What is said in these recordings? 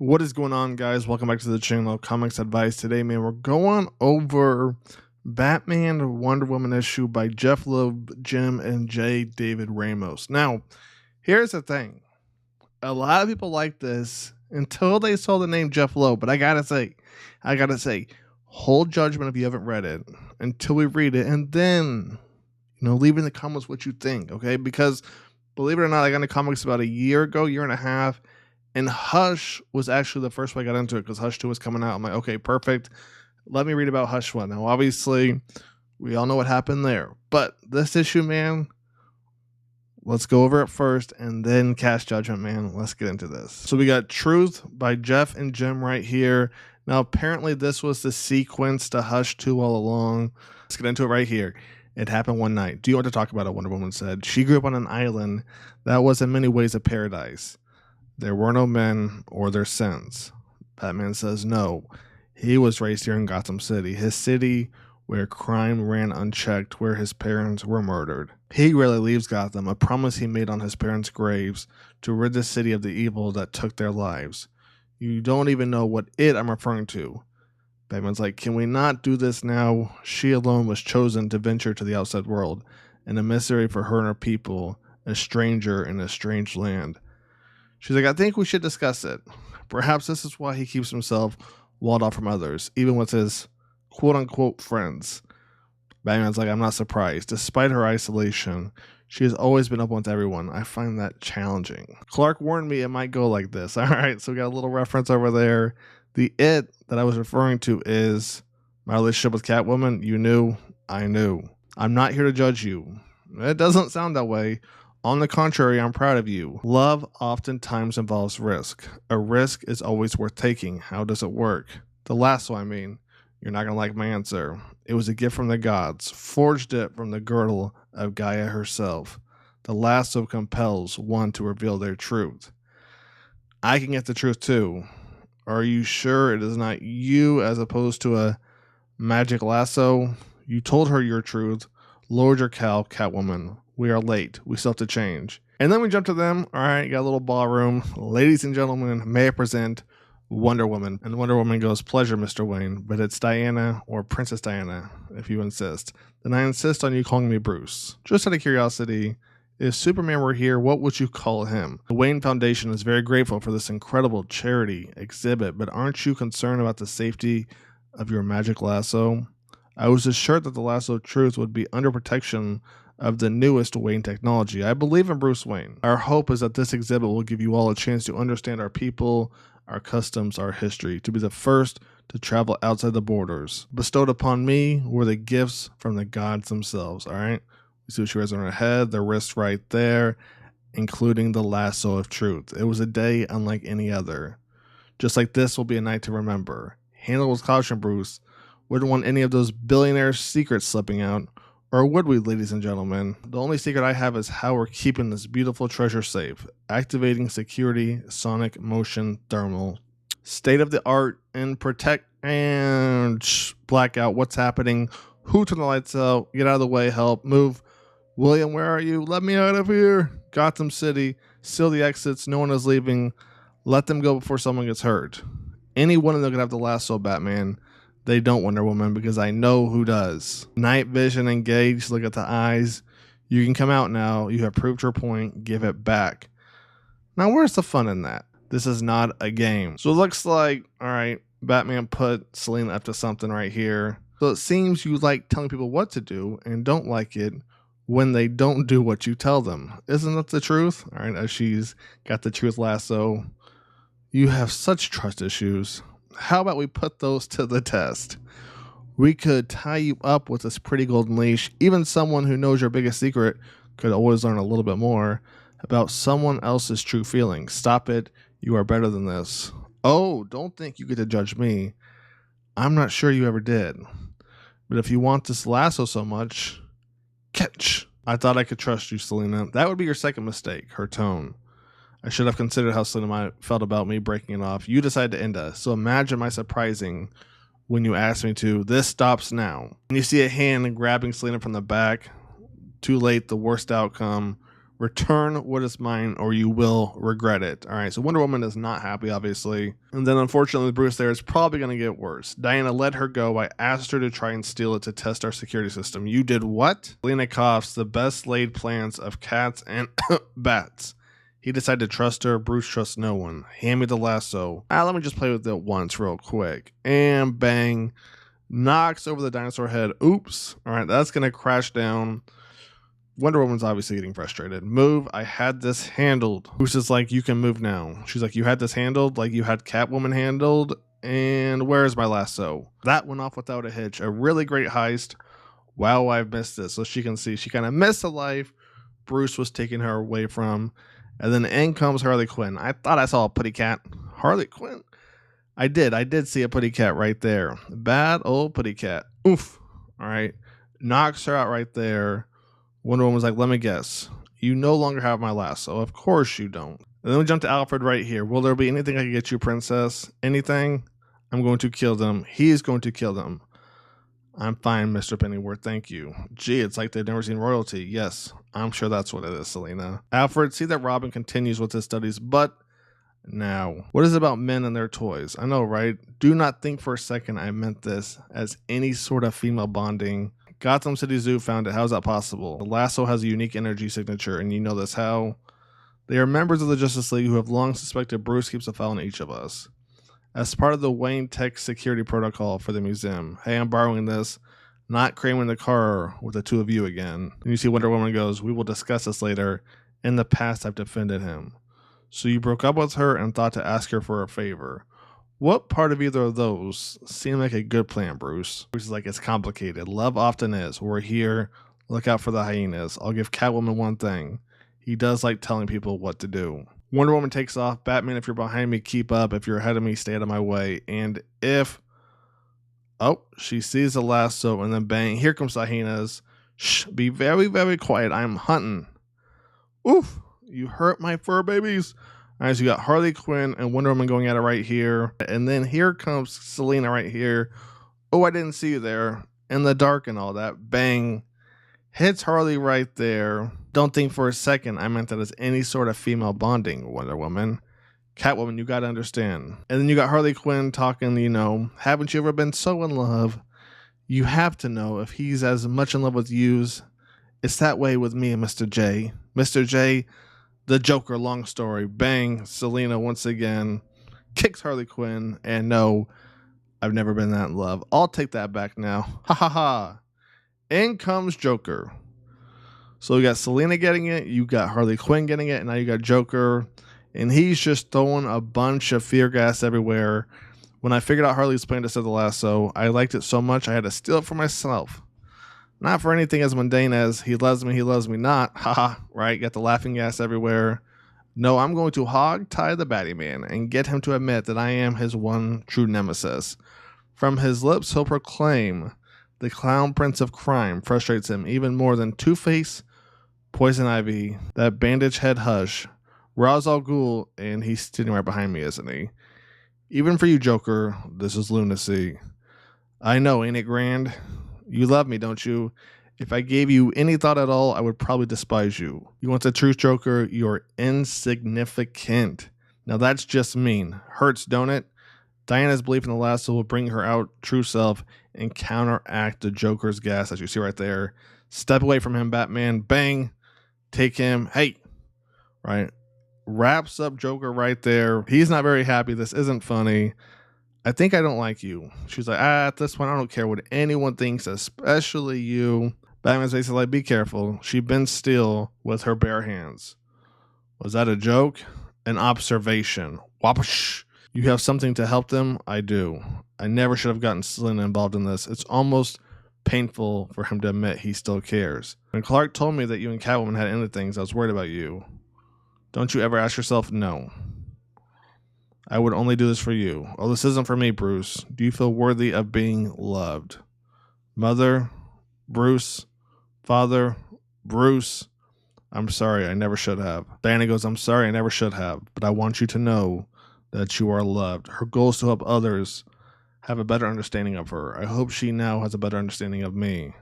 What is going on, guys? Welcome back to the channel, Comics Advice. Today, man, we're going over Batman Wonder Woman issue by Jeph Loeb, Jim, and J. David Ramos. Now, here's the thing. A lot of people like this until they saw the name Jeph Loeb, but I gotta say, hold judgment if you haven't read it until we read it, and then, leave in the comments what you think, okay? Because, believe it or not, I got into comics about a year and a half, and Hush was actually the first way I got into it because Hush 2 was coming out. I'm like, okay, perfect. Let me read about Hush 1. Now, obviously, we all know what happened there. But this issue, man, let's go over it first and then cast judgment, man. Let's get into this. So we got Truth by Jeph and Jim right here. Now, apparently, this was the sequence to Hush 2 all along. Let's get into it right here. It happened one night. Do you want to talk about it? Wonder Woman said. She grew up on an island that was in many ways a paradise. There were no men or their sins. Batman says no. He was raised here in Gotham City, his city where crime ran unchecked, where his parents were murdered. He rarely leaves Gotham, a promise he made on his parents' graves to rid the city of the evil that took their lives. You don't even know what I'm referring to. Batman's like, can we not do this now? She alone was chosen to venture to the outside world, an emissary for her and her people, a stranger in a strange land. She's like, I think we should discuss it. Perhaps this is why he keeps himself walled off from others, even with his quote-unquote friends. Batman's like, I'm not surprised. Despite her isolation, she has always been up with everyone. I find that challenging. Clark warned me it might go like this. All right, so we got a little reference over there. The it that I was referring to is my relationship with Catwoman. You knew, I knew. I'm not here to judge you. It doesn't sound that way. On the contrary, I'm proud of you. Love oftentimes involves risk. A risk is always worth taking. How does it work? The lasso, I mean. You're not going to like my answer. It was a gift from the gods. Forged it from the girdle of Gaia herself. The lasso compels one to reveal their truth. I can get the truth too. Are you sure it is not you as opposed to a magic lasso? You told her your truth. Lowered your cowl, Catwoman. We are late. We still have to change. And then we jump to them. All right, got a little ballroom. Ladies and gentlemen, may I present Wonder Woman. And Wonder Woman goes, pleasure, Mr. Wayne, but it's Diana or Princess Diana, if you insist. Then I insist on you calling me Bruce. Just out of curiosity, if Superman were here, what would you call him? The Wayne Foundation is very grateful for this incredible charity exhibit, but aren't you concerned about the safety of your magic lasso? I was assured that the Lasso of Truth would be under protection of the newest Wayne technology. I believe in Bruce Wayne. Our hope is that this exhibit will give you all a chance to understand our people, our customs, our history, to be the first to travel outside the borders. Bestowed upon me were the gifts from the gods themselves, all right? You see what she wears on her head, the wrist right there, including the Lasso of Truth. It was a day unlike any other. Just like this will be a night to remember. Handle with caution, Bruce. Wouldn't want any of those billionaire secrets slipping out. Or would we, ladies and gentlemen? The only secret I have is how we're keeping this beautiful treasure safe. Activating security, sonic, motion, thermal. State of the art and protect and blackout. What's happening? Who turned the lights out? Get out of the way, help, move. William, where are you? Let me out of here. Gotham City. Seal the exits. No one is leaving. Let them go before someone gets hurt. Any one of them could have the lasso, Batman. They don't, Wonder Woman, because I know who does. Night vision engaged. Look at the eyes. You can come out now. You have proved your point. Give it back. Now, where's the fun in that? This is not a game. So it looks like, all right, Batman put Selina up to something right here. So it seems you like telling people what to do and don't like it when they don't do what you tell them. Isn't that the truth? All right, as she's got the truth lasso. You have such trust issues. How about we put those to the test? We could tie you up with this pretty golden leash. Even someone who knows your biggest secret could always learn a little bit more about someone else's true feelings. Stop it. You are better than this. Oh, don't think you get to judge me. I'm not sure you ever did. But if you want this lasso so much, catch. I thought I could trust you, Selina. That would be your second mistake, her tone. I should have considered how Selina felt about me breaking it off. You decided to end us, so imagine my surprising when you asked me to. This stops now. And you see a hand grabbing Selina from the back. Too late, the worst outcome. Return what is mine or you will regret it. All right, so Wonder Woman is not happy, obviously. And then unfortunately, Bruce there is probably going to get worse. Diana let her go. I asked her to try and steal it to test our security system. You did what? Selena coughs. The best laid plans of cats and bats. He decided to trust her. Bruce trusts no one. Hand me the lasso. Let me just play with it once real quick. And bang. Knocks over the dinosaur head. Oops. All right, that's going to crash down. Wonder Woman's obviously getting frustrated. Move. I had this handled. Bruce is like, you can move now. She's like, you had this handled? Like you had Catwoman handled? And where's my lasso? That went off without a hitch. A really great heist. Wow, I've missed this. So she can see she kind of missed the life Bruce was taking her away from. And then in comes Harley Quinn. I thought I saw a putty cat. Harley Quinn? I did see a putty cat right there. Bad old putty cat. Oof. All right. Knocks her out right there. Wonder Woman was like, let me guess. You no longer have my lasso. Of course you don't. And then we jump to Alfred right here. Will there be anything I can get you, princess? Anything? I'm going to kill them. He is going to kill them. I'm fine, Mr. Pennyworth. Thank you. Gee, it's like they've never seen royalty. Yes, I'm sure that's what it is, Selena. Alfred, see that Robin continues with his studies, but now, what is it about men and their toys? I know, right? Do not think for a second I meant this as any sort of female bonding. Gotham City Zoo found it. How's that possible? The lasso has a unique energy signature, and you know this how? They are members of the Justice League who have long suspected Bruce keeps a file on each of us. As part of the Wayne Tech security protocol for the museum. Hey, I'm borrowing this. Not cramming the car with the two of you again. And you see Wonder Woman goes, we will discuss this later. In the past, I've defended him. So you broke up with her and thought to ask her for a favor. What part of either of those seemed like a good plan, Bruce? Bruce is like, it's complicated. Love often is. We're here. Look out for the hyenas. I'll give Catwoman one thing. He does like telling people what to do. Wonder Woman takes off. Batman, if you're behind me, keep up. If you're ahead of me, stay out of my way. And if... Oh, she sees the lasso and then bang. Here comes the hyenas. Shh, be very, very quiet. I'm hunting. Oof, you hurt my fur babies. All right, so you got Harley Quinn and Wonder Woman going at it right here. And then here comes Selena right here. Oh, I didn't see you there. In the dark and all that. Bang. Hits Harley right there. Don't think for a second I meant that as any sort of female bonding, Wonder Woman. Catwoman, you got to understand. And then you got Harley Quinn talking, you know, haven't you ever been so in love? You have to know if he's as much in love with you. It's that way with me and Mr. J. Mr. J, the Joker, long story. Bang, Selena once again kicks Harley Quinn. And no, I've never been that in love. I'll take that back now. Ha ha ha. In comes Joker. So you got Selena getting it. You got Harley Quinn getting it. And now you got Joker. And he's just throwing a bunch of fear gas everywhere. When I figured out Harley's plan to set the lasso, I liked it so much I had to steal it for myself. Not for anything as mundane as he loves me not. Haha, right? Got the laughing gas everywhere. No, I'm going to hog tie the Batman and get him to admit that I am his one true nemesis. From his lips, he'll proclaim the clown prince of crime frustrates him even more than Two-Face, Poison Ivy, that bandage head Hush, Ra's al Ghul, and he's sitting right behind me, isn't he? Even for you, Joker, this is lunacy. I know, ain't it grand? You love me, don't you? If I gave you any thought at all, I would probably despise you. You want the truth, Joker? You're insignificant. Now that's just mean. Hurts, don't it? Diana's belief in the lasso will bring her out true self and counteract the Joker's gas, as you see right there. Step away from him, Batman. Bang. Take him. Hey. Right. Wraps up Joker right there. He's not very happy. This isn't funny. I think I don't like you. She's like, at this point, I don't care what anyone thinks, especially you. Batman's basically like, be careful. She bends steel with her bare hands. Was that a joke? An observation. Whoosh. You have something to help them? I do. I never should have gotten Selena involved in this. It's almost painful for him to admit he still cares. When Clark told me that you and Catwoman had ended things, I was worried about you. Don't you ever ask yourself, no. I would only do this for you. Oh, this isn't for me, Bruce. Do you feel worthy of being loved? Mother, Bruce, Father, Bruce. I'm sorry, I never should have. Diana goes, I'm sorry, I never should have, but I want you to know that you are loved. Her goal is to help others have a better understanding of her. I hope she now has a better understanding of me.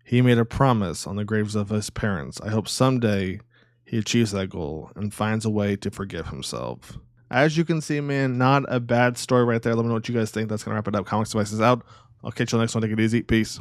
He made a promise on the graves of his parents. I hope someday he achieves that goal and finds a way to forgive himself. As you can see, man, not a bad story right there. Let me know what you guys think. That's going to wrap it up. Comics Devices out. I'll catch you on the next one. Take it easy. Peace.